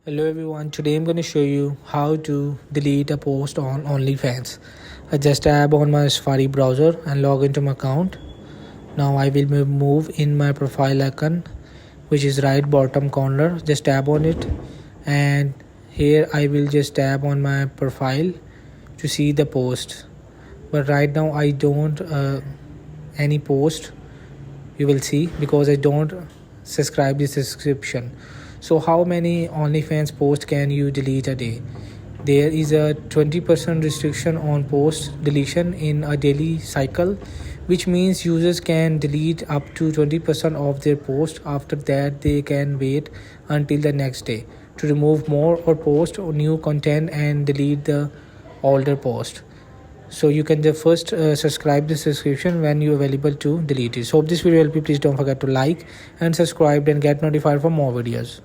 Hello everyone, today I'm going to show you how to delete a post on OnlyFans. I just tab on my Safari browser and log into my account. Now I will move in my profile icon, which is right bottom corner. Just tap on it, and here I will just tap on my profile to see the post. But right now I don't any post, you will see, because I don't subscribe this subscription. So how many OnlyFans posts can you delete a day? There is a 20% restriction on post deletion in a daily cycle, which means users can delete up to 20% of their post. After that, they can wait until the next day to remove more or post new content and delete the older post. So you can just first subscribe the subscription when you're available to delete it. So hope this video help you. Please don't forget to like and subscribe and get notified for more videos.